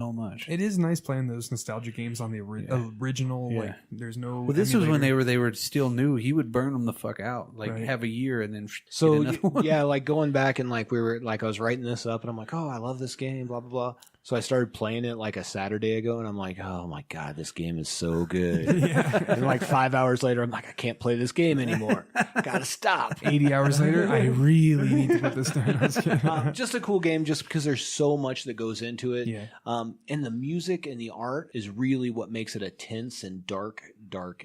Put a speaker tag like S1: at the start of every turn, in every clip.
S1: so much.
S2: It is nice playing those nostalgia games on the original.
S1: Yeah.
S2: Like, there's no.
S1: Well, this was when
S2: emulator.
S1: they were still new. He would burn them the fuck out, like
S2: Right.
S1: have a year and then.
S3: So
S1: get another one.
S3: yeah, like going back and like I was writing this up and I'm like, oh, I love this game, blah blah blah. So I started playing it like a Saturday ago, and I'm like, oh my god, this game is so good. And like 5 hours later, I'm like, I can't play this game anymore. Gotta stop.
S2: 80 hours later, I really need to put this down.
S3: Just a cool game, just because there's so much that goes into it.
S2: Yeah.
S3: And the music and the art is really what makes it a tense and dark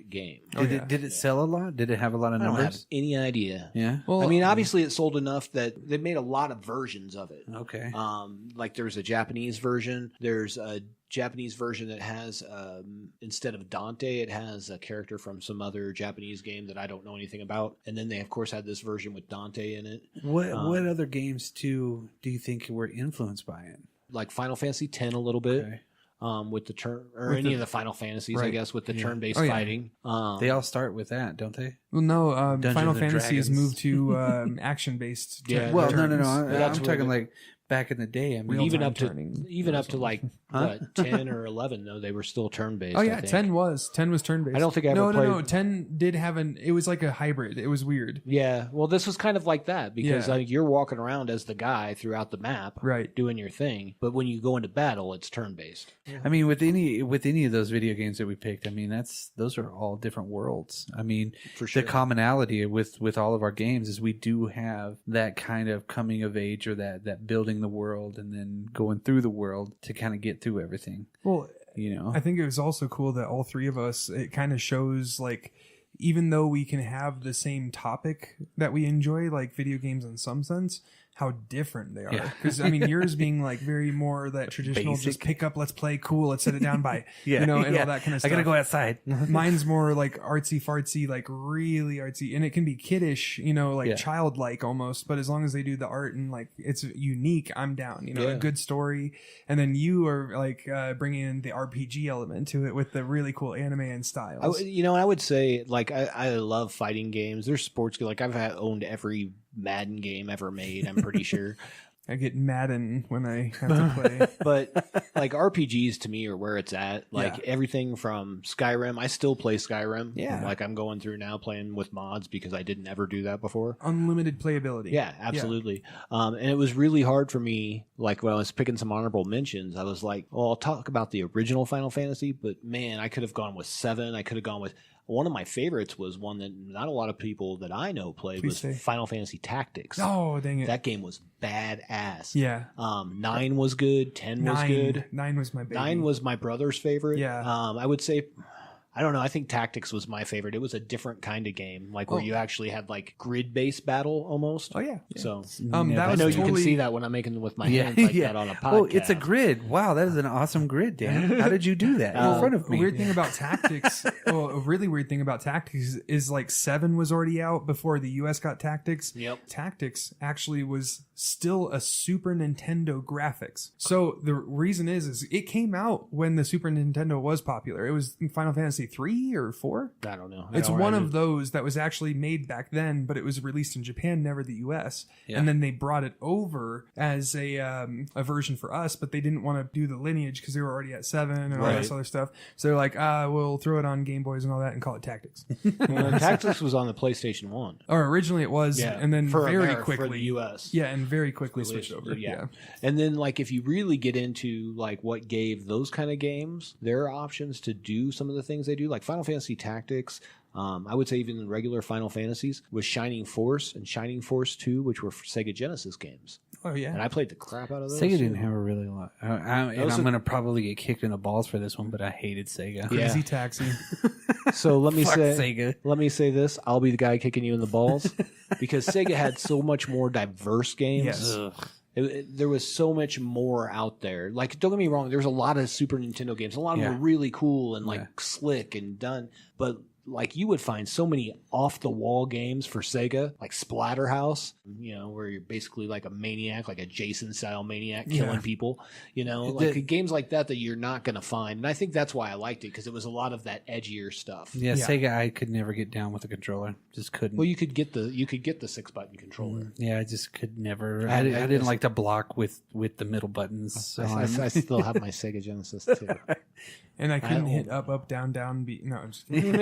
S3: game.
S1: Did it sell a lot? Did it have a lot of
S3: I don't
S1: numbers?
S3: have any idea.
S1: Yeah.
S2: Well,
S3: I mean, obviously, it sold enough that they made a lot of versions of it.
S1: Okay.
S3: Like there's a Japanese version. There's a Japanese version that has instead of Dante, it has a character from some other Japanese game that I don't know anything about. And then they of course had this version with Dante in it.
S1: What other games too do you think were influenced by it?
S3: Like Final Fantasy X a little bit.
S1: Okay.
S3: With the turn or any of the Final Fantasies, I
S2: Right.
S3: guess, with the turn-based
S2: Oh, yeah.
S3: fighting.
S1: They all start with that, don't they?
S2: Well, no,
S1: Dungeons
S2: Final
S1: and
S2: Fantasy has
S1: Dragons.
S2: moved to action-based.
S3: Yeah.
S1: Well, no.
S3: That's
S1: I'm
S3: where
S1: talking like back in the day. I mean,
S2: Real
S3: even
S2: time
S3: up to
S2: turning.
S3: like what 10 or 11 though, they were still turn-based.
S2: Oh
S3: I
S2: yeah,
S3: think.
S2: 10 was turn-based.
S3: I don't think I ever
S2: No,
S3: played-
S2: 10 did have it was like a hybrid. It was weird.
S3: Yeah, well, this was kind of like that because
S2: Yeah.
S3: you're walking around as the guy throughout the map,
S2: Right.
S3: doing your thing. But when you go into battle, it's turn-based.
S1: I mean, with any of those video games that we picked, I mean, those are all different worlds. I mean,
S3: For sure.
S1: the commonality with all of our games is we do have that kind of coming of age or that building the world and then going through the world to kind of get through everything.
S2: Well,
S1: You know,
S2: I think it was also cool that all three of us, it kind of shows like, even though we can have the same topic that we enjoy, like video games in some sense, how different they are.
S1: Yeah.
S2: Because I mean, yours being like very more that traditional,
S1: Basic.
S2: just pick up, let's play, cool, let's set it down by,
S1: yeah,
S2: you know, and
S1: yeah.
S2: all that kind of
S1: I
S2: stuff.
S1: gotta go outside.
S2: Mine's more like artsy fartsy, like really artsy, and it can be kiddish, you know, like
S1: Yeah.
S2: childlike almost. But as long as they do the art and like it's unique, I'm down. You know,
S3: Yeah.
S2: a good story, and then you are like bringing in the RPG element to it with the really cool anime and styles.
S3: I would say like I love fighting games. There's sports games. Like owned every Madden game ever made. I'm pretty sure.
S2: I get maddened when I have to play.
S3: But like RPGs to me are where it's at. Like
S2: Yeah.
S3: everything from Skyrim. I still play Skyrim.
S2: Yeah.
S3: Like I'm going through now playing with mods because I didn't ever do that before.
S2: Unlimited playability.
S3: Yeah, absolutely. And it was really hard for me, like when I was picking some honorable mentions, I was like, well, I'll talk about the original Final Fantasy, but man, I could have gone with 7. I could have gone with one of my favorites was one that not a lot of people that I know played
S2: Please
S3: was
S2: say.
S3: Final Fantasy Tactics.
S2: Oh, dang it.
S3: That game was badass.
S2: Yeah.
S3: 9 was good. 10 was good.
S2: 9 was my baby.
S3: 9 was my brother's favorite.
S2: Yeah.
S3: I would say, I don't know. I think Tactics was my favorite. It was a different kind of game, like where you actually had like grid-based battle almost.
S2: Oh, yeah.
S3: So
S2: That
S3: I
S2: was
S3: know you
S2: totally...
S3: can see that when I'm making with my
S1: Yeah,
S3: hands like
S1: yeah.
S3: that on a podcast.
S1: Oh, it's a grid. Wow, that is an awesome grid, Dan. How did you do that in front of
S2: A
S1: me?
S2: weird thing about Tactics, a really weird thing about Tactics is like 7 was already out before the US got Tactics.
S3: Yep.
S2: Tactics actually was still a Super Nintendo graphics. So the reason is it came out when the Super Nintendo was popular. It was Final Fantasy 3 or 4.
S3: I don't know.
S2: It's one of those that was actually made back then, but it was released in Japan, never the US.
S1: Yeah.
S2: And then they brought it over as a version for us, but they didn't want to do the lineage because they were already at 7 and all this other stuff. So they're like, we'll throw it on Game Boys and all that and call it Tactics.
S3: Tactics was on the PlayStation 1.
S2: Or originally it was, and then
S3: for
S2: very
S3: America,
S2: quickly,
S3: for the US.
S2: yeah, and very quickly switched over.
S3: Yeah. And then like if you really get into like what gave those kind of games their options to do some of the things they do, like Final Fantasy Tactics, I would say even the regular Final Fantasies, was Shining Force and Shining Force 2, which were Sega Genesis games.
S2: Oh yeah.
S3: And I played the crap out of those.
S1: Sega didn't have a really lot. And
S3: Those
S1: I'm
S3: are-
S1: going to probably get kicked in the balls for this one, but I hated Sega.
S3: Yeah.
S2: Crazy Taxi.
S3: So let me
S1: Fuck
S3: say,
S1: Sega.
S3: let me say this: I'll be the guy kicking you in the balls because Sega had so much more diverse games.
S2: Yes.
S3: There was so much more out there. Like, don't get me wrong, there's a lot of Super Nintendo games. A lot of them
S1: Yeah.
S3: were really cool and like slick and done. But like you would find so many off the wall games for Sega, like Splatterhouse, where you're basically like a maniac, like a Jason style maniac killing people, like games like that you're not going to find. And I think that's why I liked it, because it was a lot of that edgier stuff.
S1: Yeah, Sega, I could never get down with a controller. Just couldn't.
S3: Well, you could get the 6-button controller.
S1: Yeah, I just could never. I didn't like to block with the middle buttons. So
S3: I still have my Sega Genesis too.
S2: And I couldn't hit up, down, down, B. No, I'm just kidding.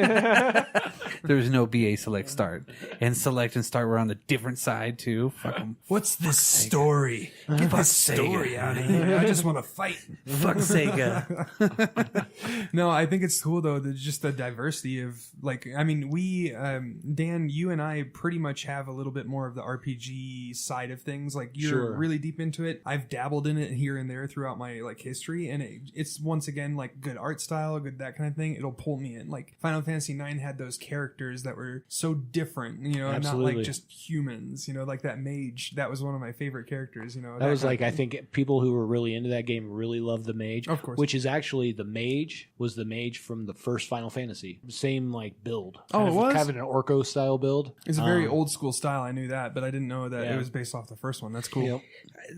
S1: There was no BA select start. And select and start were on the different side, too. Fuck 'em.
S2: What's this story? Get this story out of here. I just want to fight.
S1: Fuck Sega.
S2: No, I think it's cool, though, just the diversity of, like, I mean, we, Dan, you and I pretty much have a little bit more of the RPG side of things. Like, you're really deep into it. I've dabbled in it here and there throughout my, like, history. And it's, once again, like, good art style, good that kind of thing. It'll pull me in. Like, Final Fantasy IX had those characters that were so different, not like just humans, like that mage. That was one of my favorite characters,
S3: That was like, I think people who were really into that game really loved the mage.
S2: Of course.
S3: Which is actually, the mage was the mage from the first Final Fantasy. Same, like, build.
S2: It was?
S3: Kind of an Orco style build.
S2: It's a very old school style. I knew that, but I didn't know that it was based off the first one. That's cool.
S3: Yep.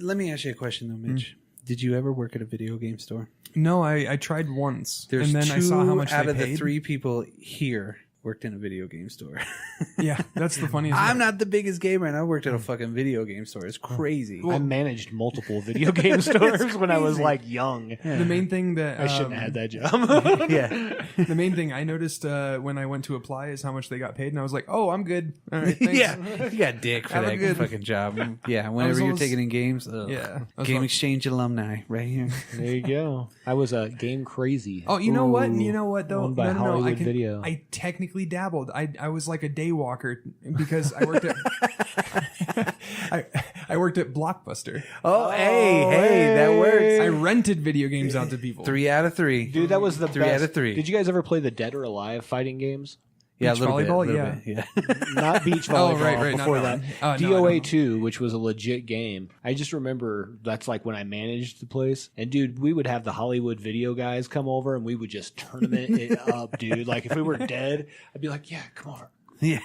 S1: Let me ask you a question, though, Mitch. Did you ever work at a video game store?
S2: No, I tried once.
S1: There's
S2: and then
S1: two
S2: I saw how much
S1: out
S2: they
S1: of
S2: paid.
S1: the 3 people here worked in a video game store.
S2: Yeah, that's the funniest.
S1: I'm not the biggest gamer, and I worked at a fucking video game store. It's crazy.
S3: I managed multiple video game stores when I was like young.
S2: Yeah. The main thing that
S3: I shouldn't have had that job.
S1: Yeah.
S2: The main thing I noticed when I went to apply is how much they got paid, and I was like, "Oh, I'm good. All right, thanks."
S1: Yeah, you got dick for that
S2: good.
S1: fucking job. Yeah, whenever you're taking in games, Game Exchange alumni right here.
S3: There you go. I was a game crazy.
S2: Oh, you know what? You know what though?
S3: Owned by Hollywood Video.
S2: I technically dabbled. I was like a day walker because I worked at I worked at Blockbuster.
S1: Oh, hey, that works.
S2: I rented video games out to people.
S1: 3 out of 3,
S3: Dude, that was the
S1: 3
S3: best.
S1: out of 3.
S3: Did you guys ever play the Dead or Alive fighting games?
S1: Yeah,
S2: Beach
S1: a little
S2: volleyball?
S1: bit,
S2: Yeah.
S3: Not beach volleyball.
S2: Oh, right,
S3: Before
S2: not
S3: that,
S2: that one.
S3: DOA 2, which was a legit game. I just remember that's like when I managed the place. And dude, we would have the Hollywood Video guys come over, and we would just tournament it up, dude. Like if we were dead, I'd be like, "Yeah, come over."
S1: Yeah.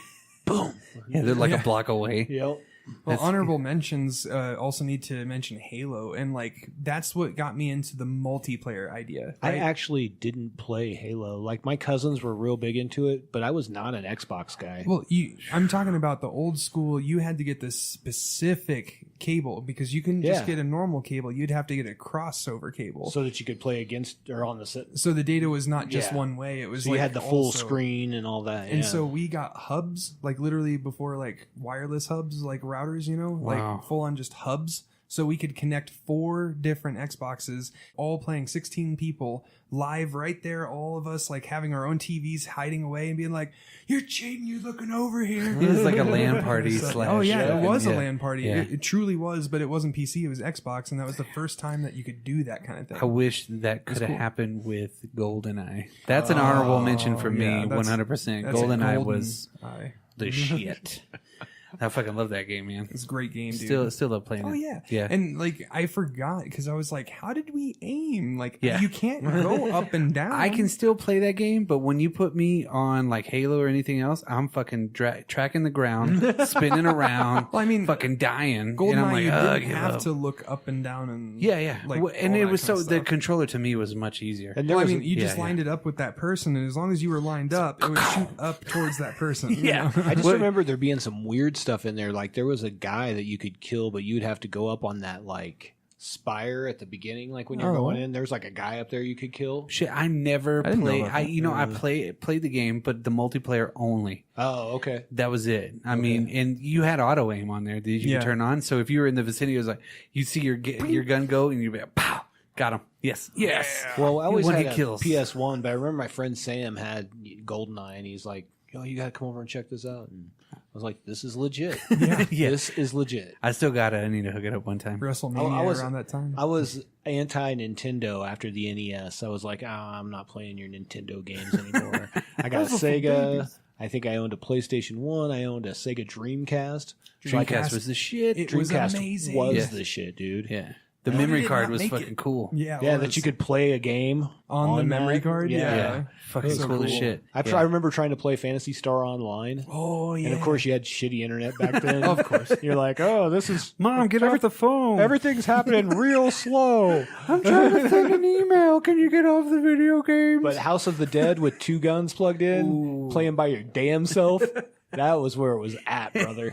S3: Boom.
S1: Yeah, they're like a block away.
S3: Yep.
S2: Well, honorable mentions also need to mention Halo, and like that's what got me into the multiplayer idea.
S3: I
S2: right?
S3: actually didn't play Halo. Like my cousins were real big into it, but I was not an Xbox guy.
S2: Well, I'm talking about the old school. You had to get this specific cable because you couldn't just get a normal cable. You'd have to get a crossover cable
S3: So that you could play against or on the set.
S2: so the data was not just
S3: Yeah.
S2: one way. It was
S3: So
S2: like
S3: you had the full
S2: also-
S3: screen and all that.
S2: And
S3: yeah.
S2: so we got hubs, like literally before like wireless hubs, like routers,
S1: Wow.
S2: like full on just hubs. So we could connect 4 different Xboxes, all playing 16 people live right there. All of us like having our own TVs hiding away and being like, "You're cheating, you're looking over here."
S1: It was like a LAN party
S2: So-
S1: slash.
S2: oh yeah, it was a
S1: yeah.
S2: LAN party.
S1: Yeah.
S2: It truly was, but it wasn't PC. It was Xbox, and that was the first time that you could do that kind of thing.
S1: I wish that could have
S2: cool.
S1: happened with GoldenEye. That's an honorable mention for me,
S2: yeah, that's-
S1: 100%.
S2: That's a
S1: GoldenEye
S2: golden
S1: was
S2: eye.
S1: the shit. I fucking love that game, man.
S2: It's a great game, dude.
S1: Still love playing it.
S2: Oh yeah,
S1: Yeah.
S2: And like I forgot because I was like, "How did we aim? Like,
S1: Yeah.
S2: you can't go up and down."
S1: I can still play that game, but when you put me on like Halo or anything else, I'm fucking tracking the ground, spinning around.
S2: Well, I mean,
S1: fucking dying. And I'm
S2: GoldenEye,
S1: like,
S2: you
S1: ugh,
S2: didn't
S1: give
S2: have
S1: up.
S2: to look up and down and
S1: Yeah.
S2: like,
S1: And
S2: all
S1: it
S2: that
S1: was
S2: kind
S1: so
S2: of
S1: the
S2: stuff.
S1: controller to me was much easier.
S3: And there
S2: Well, I
S3: was
S2: mean, you just
S1: yeah.
S2: lined it up with that person, and as long as you were lined up, it would shoot up towards that person. you
S1: Yeah.
S2: know?
S3: I just
S1: What-
S3: remember there being some weird stuff in there. Like there was a guy that you could kill, but you'd have to go up on that like spire at the beginning, like when you're
S2: Oh.
S3: going in. There's like a guy up there you could kill.
S1: Shit, I never
S2: I didn't know
S1: played.
S2: about
S1: I
S2: that.
S1: played the game, but the multiplayer only.
S3: Oh, okay.
S1: That was it. I mean, and you had auto aim on there that you
S2: Yeah.
S1: could turn on. So if you were in the vicinity, it was like you see your gun go, and you'd be like, pow, got him. Yes.
S3: Well, I always
S1: One
S3: had
S1: hit
S3: a
S1: kills.
S3: PS1, but I remember my friend Sam had GoldenEye, and he's like, "Yo, you gotta come over and check this out." And I was like, "This is legit.
S1: Yeah.
S3: This is legit."
S1: I still got it. I need to hook it up one time.
S2: WrestleMania
S3: I was-
S2: around that time.
S3: I was anti Nintendo after the NES. I was like, I'm not playing your Nintendo games anymore. I got a
S2: Those are for
S3: Sega.
S2: babies.
S3: I think I owned a PlayStation 1. I owned a Sega Dreamcast.
S1: Dreamcast was the shit.
S2: It was
S3: Dreamcast
S2: amazing.
S3: was
S1: Yeah.
S3: the shit, dude.
S1: Yeah. The
S2: Why
S1: memory
S2: did it
S1: card
S2: not
S1: was
S2: make
S1: fucking
S2: it?
S1: cool.
S2: Yeah,
S3: Yeah, that you could play a game
S2: on the memory
S3: that.
S2: card. Yeah.
S1: Fucking
S2: So
S1: cool as
S2: cool.
S1: shit.
S3: I remember trying to play Phantasy Star Online.
S2: Oh yeah.
S3: And of course, you had shitty internet back then.
S2: Of course.
S3: You're like, oh, this is
S1: Mom, get off the phone.
S3: everything's happening real slow.
S1: I'm trying to send an email. Can you get off the video games?
S3: But House of the Dead with 2 guns plugged in,
S1: Ooh.
S3: playing by your damn self, that was where it was at, brother.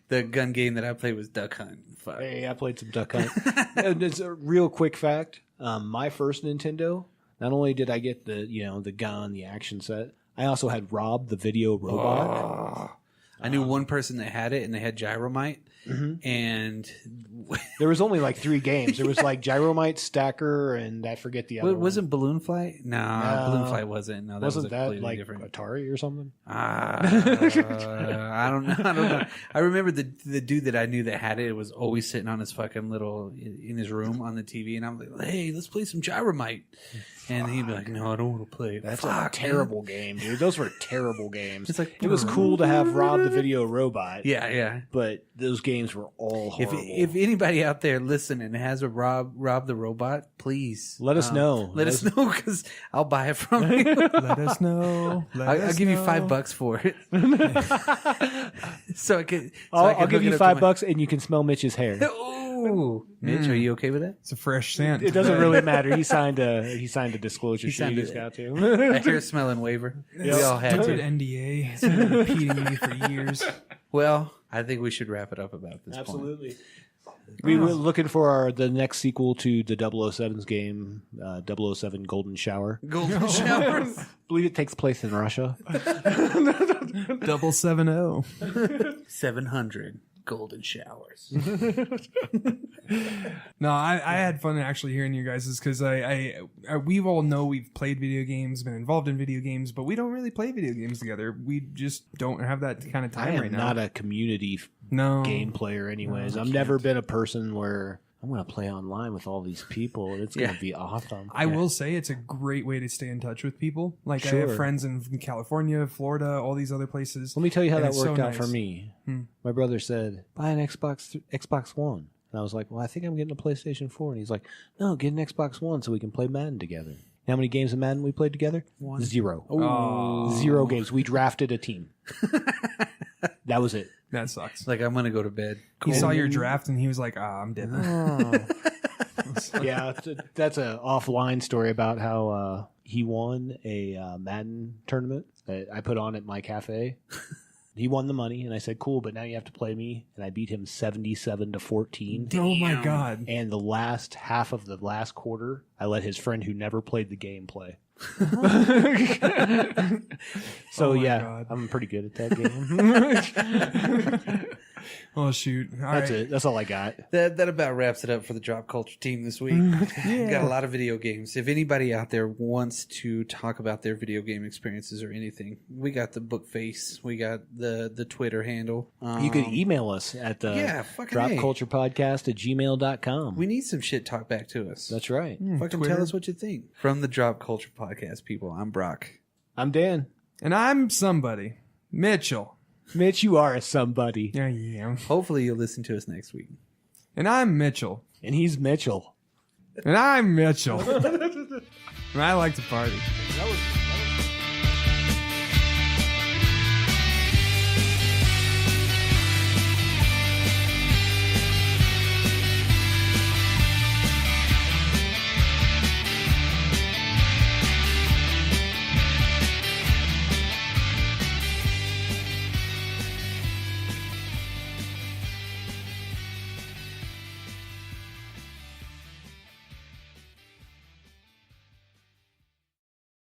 S1: The gun game that I played was Duck Hunt. Fuck.
S3: Hey, I played some Duck Hunt. And it's a real quick fact. My first Nintendo, not only did I get the gun, the action set, I also had Rob the video robot.
S1: I knew one person that had it, and they had Gyromite.
S3: Mm-hmm.
S1: And
S3: There was only like 3 games. There was like Gyromite, Stacker, and I forget the other one.
S1: wasn't Balloon Flight? No, Balloon Flight wasn't. No, that
S3: Wasn't
S1: was
S3: that
S1: completely
S3: like
S1: different.
S3: Atari or something?
S1: I don't know. I remember the dude that I knew that had it was always sitting on his fucking in his room on the TV, and I'm like, hey, let's play some Gyromite. And he'd be like, no, I don't want to play it.
S3: That's
S1: Fuck,
S3: a terrible game, dude. Those were terrible games.
S1: It's like,
S3: it was cool to have Rob the video robot.
S1: Yeah.
S3: But those games were all horrible.
S1: If anybody out there listening has a Rob the robot, please
S3: Let us know.
S1: Let us know, because I'll buy it from you.
S2: Let us know.
S1: I'll give you $5 for it. so I can.
S3: I'll give you $5 and you can smell Mitch's hair.
S1: Ooh, Mitch, are you okay with that?
S2: It's a fresh scent.
S3: It doesn't really matter. He signed a disclosure sheet.
S1: signed
S3: You just
S1: it.
S3: got
S1: A
S3: to.
S1: hair smelling waiver. We all had
S2: Stupid
S1: to.
S2: NDA. It's been repeating me for years.
S1: Well, I think we should wrap it up about this.
S3: Absolutely. We were looking for the next sequel to the 007's game, 007 Golden Shower.
S1: Golden shower.
S3: I believe it takes place in Russia.
S2: 070.
S1: 700 golden showers.
S2: No, I had fun actually hearing you guys' because we all know we've played video games, been involved in video games, but we don't really play video games together. We just don't have that kind of
S3: I
S2: time
S3: am
S2: right now.
S3: not a community game player anyways. I've never been a person where I'm going to play online with all these people. It's going to be awesome.
S2: I will say it's a great way to stay in touch with people. Like I
S3: Sure.
S2: have friends in California, Florida, all these other places.
S3: Let me tell you how
S2: And
S3: that
S2: it's
S3: worked
S2: so
S3: out for
S2: nice.
S3: me. My brother said, buy an Xbox One. And I was like, well, I think I'm getting a PlayStation 4. And he's like, no, get an Xbox One so we can play Madden together. How many games of Madden we played together? 0.
S2: Oh,
S3: 0 games. We drafted a team. That was it.
S2: that sucks.
S1: Like, I'm going to go to bed.
S2: He saw your draft and he was like, I'm dipping.
S3: Yeah, that's an offline story about how he won a Madden tournament that I put on at my cafe. He won the money, and I said, cool, but now you have to play me. And I beat him 77-14.
S2: Oh my God.
S3: And the last half of the last quarter, I let his friend who never played the game play. So,
S2: Oh my
S3: yeah,
S2: God.
S3: I'm pretty good at that game.
S2: Oh, shoot. All
S3: That's
S2: right.
S3: it. That's all I got.
S1: That about wraps it up for the Drop Culture team this week. We've got a lot of video games. If anybody out there wants to talk about their video game experiences or anything, we got the book face. We got the Twitter handle.
S3: You could email us at the
S1: fucking A.
S3: dropculturepodcast@gmail.com.
S1: We need some shit talked back to us.
S3: That's right.
S1: Fucking
S2: Twitter.
S1: tell us what you think. From the Drop Culture Podcast, people, I'm Brock.
S3: I'm Dan.
S2: And I'm somebody. Mitchell.
S3: Mitch, you are a somebody.
S2: Yeah, yeah.
S1: Hopefully you'll listen to us next week.
S2: And I'm Mitchell.
S3: And he's Mitchell.
S2: And I'm Mitchell. And I like to party.
S3: That was